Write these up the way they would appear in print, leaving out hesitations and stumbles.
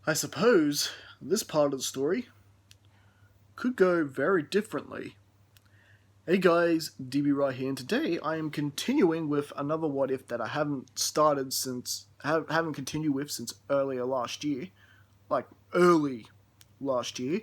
I suppose this part of the story could go very differently. Hey guys, DB right here, and today I am continuing with another what if that I haven't continued with since earlier last year, like early last year,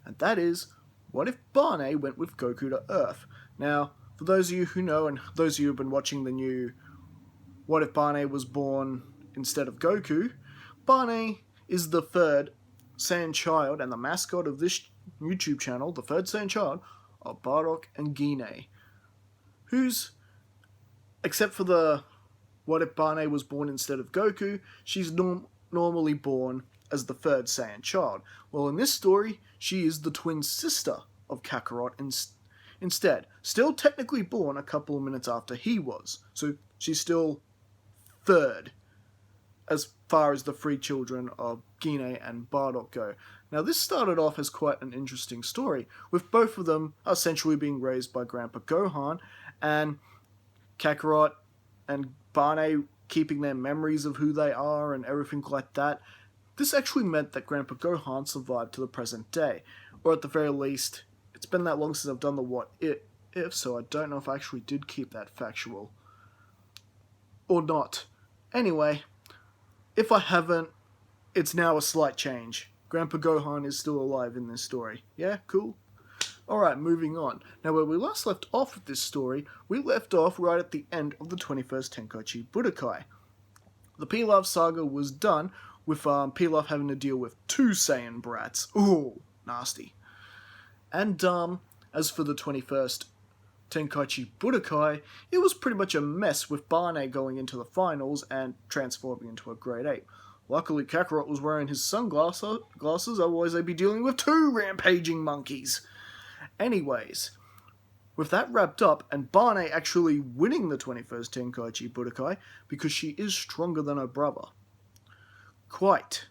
and that is, what if Barne went with Goku to Earth? Now, for those of you who know, and those of you who have been watching the new What If Barne Was Born Instead of Goku, Barne is the third Saiyan child and the mascot of this YouTube channel, the third Saiyan child of Bardock and Guinea, who's, except for the What If Barne Was Born Instead of Goku, she's normally born as the third Saiyan child. Well, in this story, she is the twin sister of Kakarot instead. Still technically born a couple of minutes after he was, so she's still third as far as the three children of Guinea and Bardock go. Now, this started off as quite an interesting story, with both of them essentially being raised by Grandpa Gohan, and Kakarot and Barne keeping their memories of who they are and everything like that. This actually meant that Grandpa Gohan survived to the present day, or at the very least, it's been that long since I've done the what if, so I don't know if I actually did keep that factual or not. Anyway, if I haven't, it's now a slight change. Grandpa Gohan is still alive in this story. Yeah, cool? Alright, moving on. Now, where we last left off with this story, we left off right at the end of the 21st Tenkaichi Budokai. The Pilaf saga was done, with Pilaf having to deal with two Saiyan brats. Ooh, nasty. And, as for the 21st Tenkaichi Budokai, it was pretty much a mess, with Barne going into the finals and transforming into a Great Ape. Luckily, Kakarot was wearing his sunglasses, otherwise they'd be dealing with two rampaging monkeys. Anyways, with that wrapped up, and Barne actually winning the 21st Tenkaichi Budokai, because she is stronger than her brother. Quite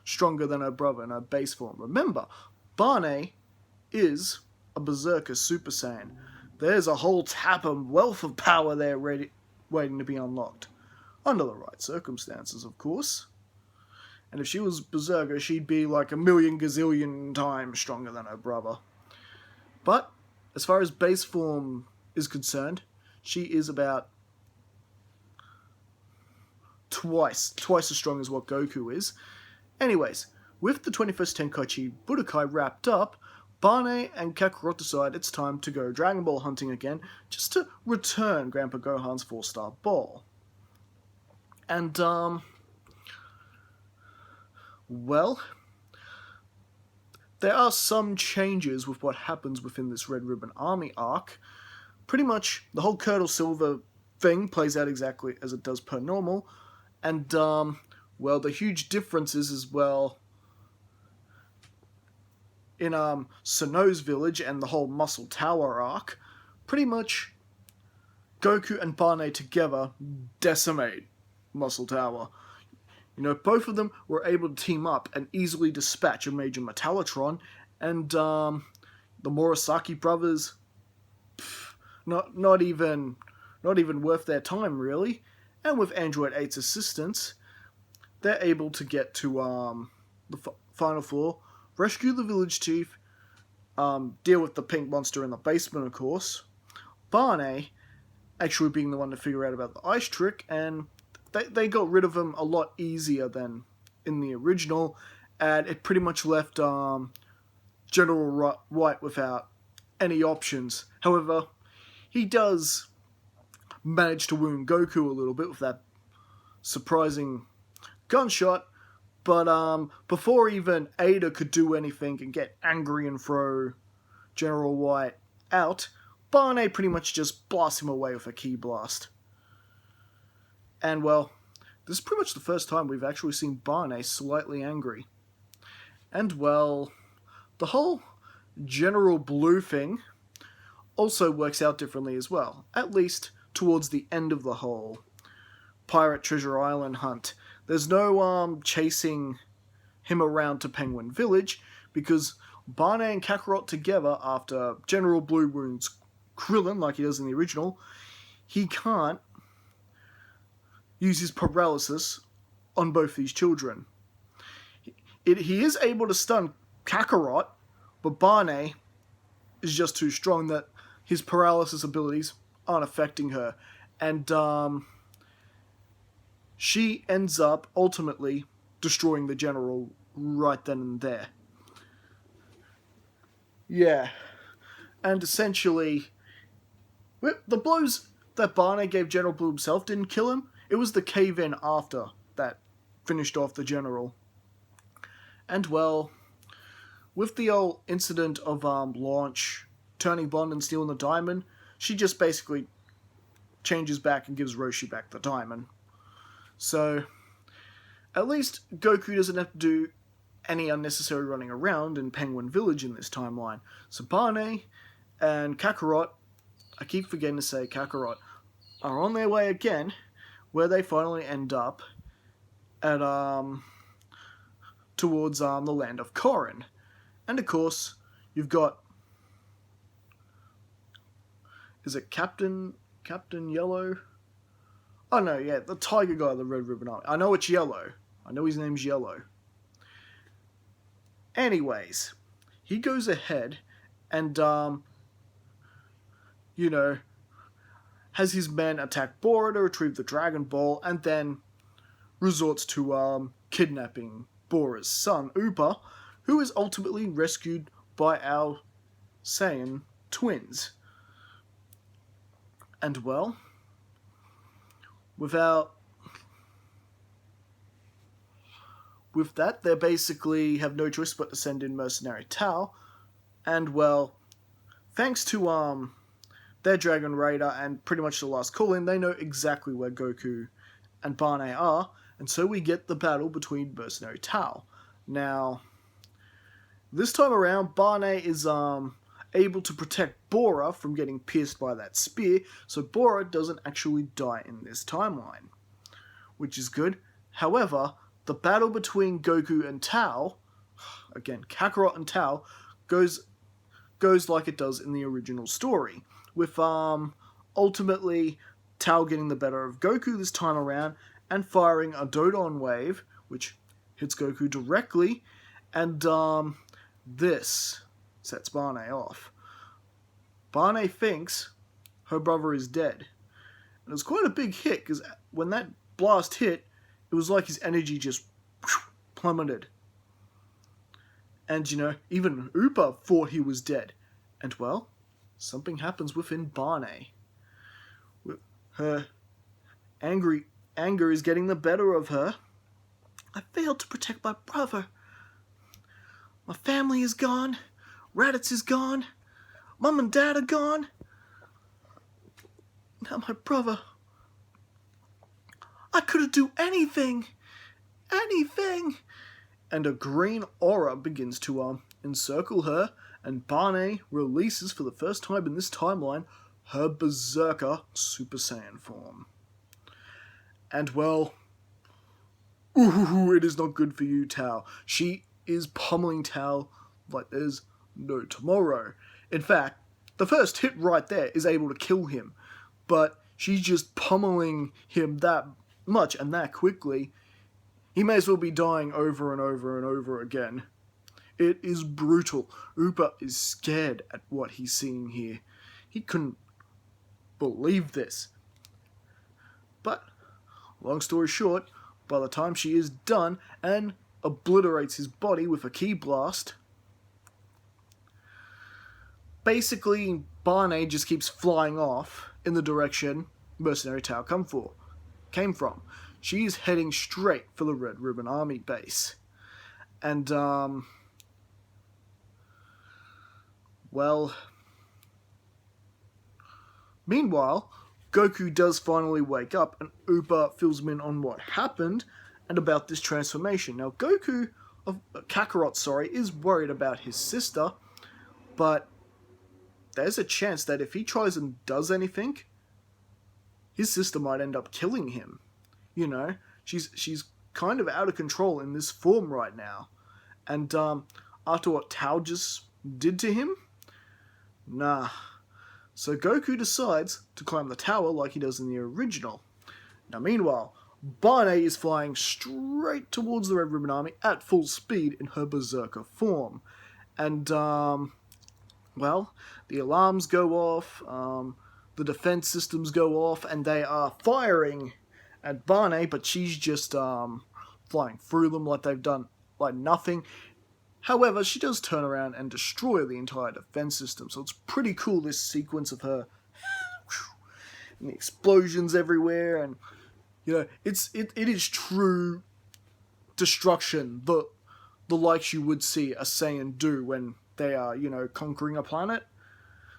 stronger than her brother in her base form. Remember, Barne is a Berserker Super Saiyan. There's a whole tap of wealth of power there waiting to be unlocked. Under the right circumstances, of course. And if she was Berserker, she'd be like a million gazillion times stronger than her brother. But, as far as base form is concerned, she is about twice as strong as what Goku is. Anyways, with the 21st Tenkaichi Budokai wrapped up, Barne and Kakarot decide it's time to go Dragon Ball hunting again, just to return Grandpa Gohan's 4-star ball. And, well, there are some changes with what happens within this Red Ribbon Army arc. Pretty much, the whole Curdle Silver thing plays out exactly as it does per normal. And, well, the huge difference is, as well, in, Sano's village and the whole Muscle Tower arc, pretty much Goku and Barne together decimate Muscle Tower. You know, both of them were able to team up and easily dispatch a major Metallotron, and the Murasaki brothers, not even worth their time, really. And with Android 8's assistance, they're able to get to the final floor, rescue the village chief, deal with the pink monster in the basement, of course. Barne actually being the one to figure out about the ice trick, and they got rid of him a lot easier than in the original, and it pretty much left General White without any options. However, he does manage to wound Goku a little bit with that surprising gunshot, but before even Ada could do anything and get angry and throw General White out, Barne pretty much just blasts him away with a ki blast. And, well, this is pretty much the first time we've actually seen Barne slightly angry. And, well, the whole General Blue thing also works out differently as well, at least towards the end of the whole Pirate Treasure Island hunt. There's no chasing him around to Penguin Village, because Barne and Kakarot together, after General Blue wounds Krillin like he does in the original, he can't use his paralysis on both these children. he is able to stun Kakarot, but Barne is just too strong that his paralysis abilities aren't affecting her. And she ends up ultimately destroying the general right then and there. Yeah. And essentially, the blows that Barne gave General Blue himself didn't kill him. It was the cave-in after that finished off the general. And well, with the old incident of Launch turning Bond and stealing the diamond, she just basically changes back and gives Roshi back the diamond. So, at least Goku doesn't have to do any unnecessary running around in Penguin Village in this timeline. So Barne and Kakarot, I keep forgetting to say Kakarot, are on their way again, where they finally end up at towards the land of Korin. And of course, you've got, is it Captain Yellow? Oh no, yeah, the tiger guy, the Red Ribbon Army. I know it's Yellow. I know his name's Yellow. Anyways, he goes ahead and, has his men attack Bora to retrieve the Dragon Ball, and then resorts to, kidnapping Bora's son, Upa, who is ultimately rescued by our Saiyan twins. And well, with that, they basically have no choice but to send in Mercenary Tao, and well, thanks to their Dragon Raider and pretty much the last call-in, they know exactly where Goku and Barne are, and so we get the battle between Mercenary Tao. Now, this time around, Barne is able to protect Bora from getting pierced by that spear, so Bora doesn't actually die in this timeline, which is good. However, the battle between Goku and Tao, again, Kakarot and Tao, goes like it does in the original story, with ultimately Tao getting the better of Goku this time around and firing a Dodon wave, which hits Goku directly, and this sets Barne off. Barne thinks her brother is dead. And it was quite a big hit, because when that blast hit, it was like his energy just plummeted. And, even Upa thought he was dead. And, well, something happens within Barne. Her anger is getting the better of her. I failed to protect my brother. My family is gone. Raditz is gone. Mom and Dad are gone. Now my brother. I couldn't do anything. Anything. And a green aura begins to encircle her, and Barne releases for the first time in this timeline her Berserker Super Saiyan form. And well, it is not good for you, Tao. She is pummeling Tao like there's no tomorrow. In fact, the first hit right there is able to kill him, but she's just pummeling him that much and that quickly. He may as well be dying over and over and over again. It is brutal. Upa is scared at what he's seeing here. He couldn't believe this. But, long story short, by the time she is done and obliterates his body with a ki blast, basically Barne just keeps flying off in the direction Mercenary Tao came from. She's heading straight for the Red Ribbon Army base. And, well, meanwhile, Goku does finally wake up, and Upa fills him in on what happened and about this transformation. Now, Kakarot, is worried about his sister, but there's a chance that if he tries and does anything, his sister might end up killing him. She's kind of out of control in this form right now. And after what Tao just did to him, nah. So Goku decides to climb the tower like he does in the original. Now meanwhile, Barne is flying straight towards the Red Ribbon Army at full speed in her berserker form. And, well, the alarms go off, the defense systems go off, and they are firing at Barne, but she's just flying through them like they've done like nothing. However, she does turn around and destroy the entire defense system, so it's pretty cool, this sequence of her and the explosions everywhere, and it is true destruction, the likes you would see a Saiyan do when they are, conquering a planet.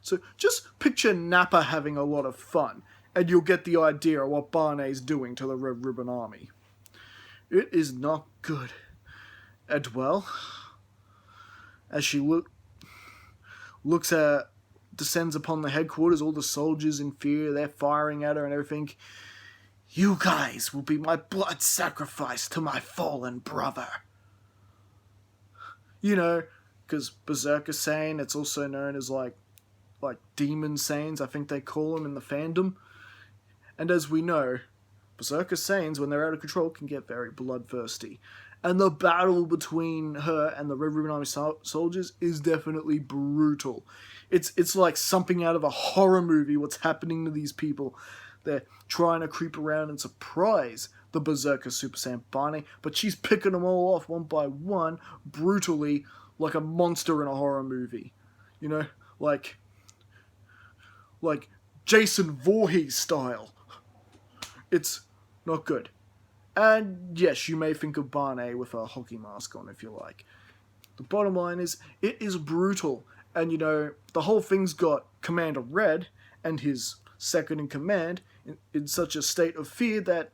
So just picture Nappa having a lot of fun, and you'll get the idea of what Barney's doing to the Red Ribbon Army. It is not good. And well, as she descends upon the headquarters, all the soldiers in fear, they're firing at her and everything. You guys will be my blood sacrifice to my fallen brother. Because Berserker Saiyan, it's also known as like Demon Saiyans, I think they call them in the fandom. And as we know, Berserker Saiyans, when they're out of control, can get very bloodthirsty. And the battle between her and the Red Ribbon Army soldiers is definitely brutal. It's like something out of a horror movie, what's happening to these people. They're trying to creep around and surprise the Berserker Super Saiyan Barney, but she's picking them all off one by one, brutally, like a monster in a horror movie. Like Jason Voorhees style. It's not good. And yes, you may think of Barne with a hockey mask on if you like. The bottom line is, it is brutal. And the whole thing's got Commander Red and his second in command in such a state of fear that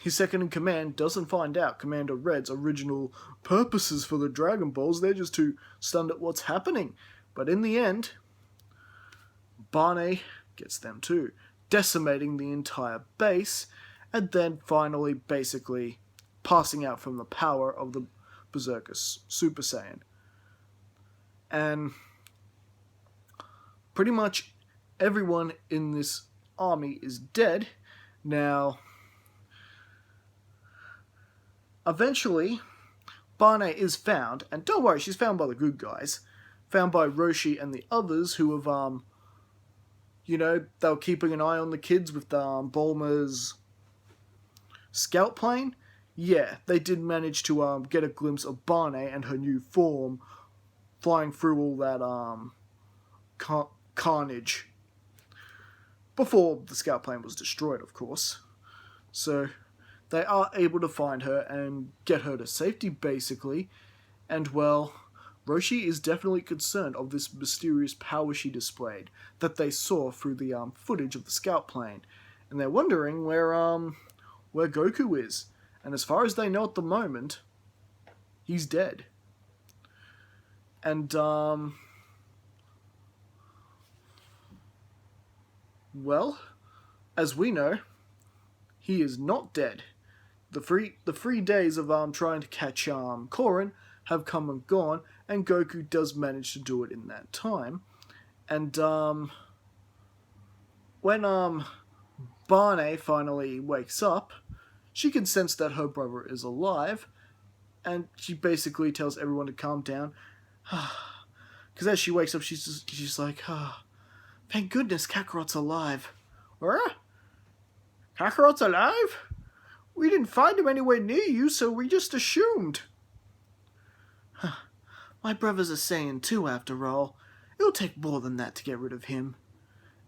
his second in command doesn't find out Commander Red's original purposes for the Dragon Balls. They're just too stunned at what's happening. But in the end, Barne gets them too, decimating the entire base, and then finally basically passing out from the power of the Berserker Super Saiyan. And pretty much everyone in this army is dead. Now, eventually, Barne is found, and don't worry, she's found by the good guys. Found by Roshi and the others who have, they were keeping an eye on the kids with Bulma's scout plane. Yeah, they did manage to get a glimpse of Barne and her new form flying through all that carnage. Before the scout plane was destroyed, of course. So they are able to find her and get her to safety, basically. And, well, Roshi is definitely concerned of this mysterious power she displayed that they saw through the footage of the scout plane. And they're wondering where Goku is. And as far as they know at the moment, he's dead. And, well, as we know, he is not dead. The 3 days of trying to catch Korin have come and gone, and Goku does manage to do it in that time. And when Barne finally wakes up, she can sense that her brother is alive, and she basically tells everyone to calm down. Because as she wakes up, she's like, thank goodness Kakarot's alive. What? Kakarot's alive? We didn't find him anywhere near you, so we just assumed. My brother's a Saiyan too, after all. It'll take more than that to get rid of him.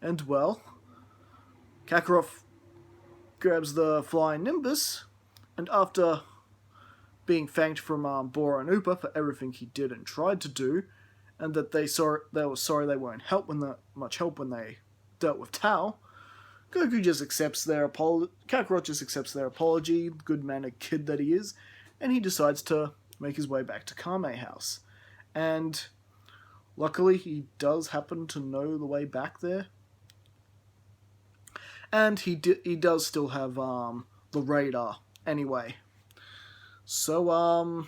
And, well, Kakarot grabs the flying Nimbus, and after being thanked from Bora and Upa for everything he did and tried to do, and that they were sorry they weren't much help when they dealt with Tao, Goku just accepts their apology. Kakarot just accepts their apology, good-mannered kid that he is, and he decides to make his way back to Kame House. And luckily, he does happen to know the way back there. And he does still have the radar anyway. So,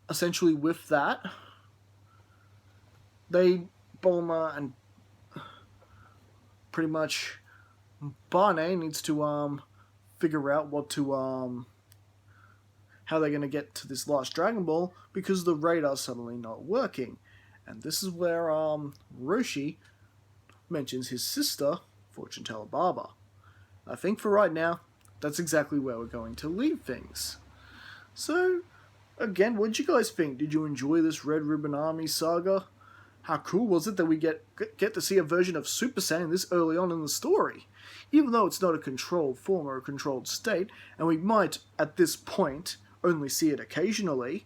essentially with that, Bulma and pretty much Barne needs to figure out what to how they're going to get to this last Dragon Ball because the radar's suddenly not working. And this is where Roshi mentions his sister, Fortune Teller Barber. I think for right now, that's exactly where we're going to leave things. So, again, what did you guys think? Did you enjoy this Red Ribbon Army saga? How cool was it that we get to see a version of Super Saiyan this early on in the story? Even though it's not a controlled form or a controlled state, and we might, at this point, only see it occasionally,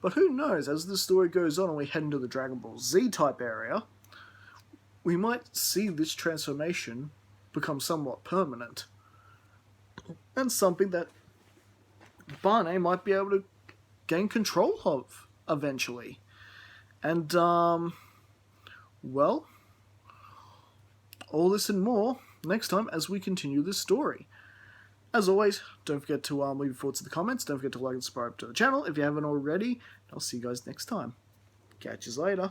but who knows, as the story goes on and we head into the Dragon Ball Z type area, we might see this transformation become somewhat permanent. And something that Barne might be able to gain control of eventually. And, well, all this and more next time as we continue this story. As always, don't forget to leave your thoughts in the comments. Don't forget to like and subscribe to the channel if you haven't already. I'll see you guys next time. Catch you later.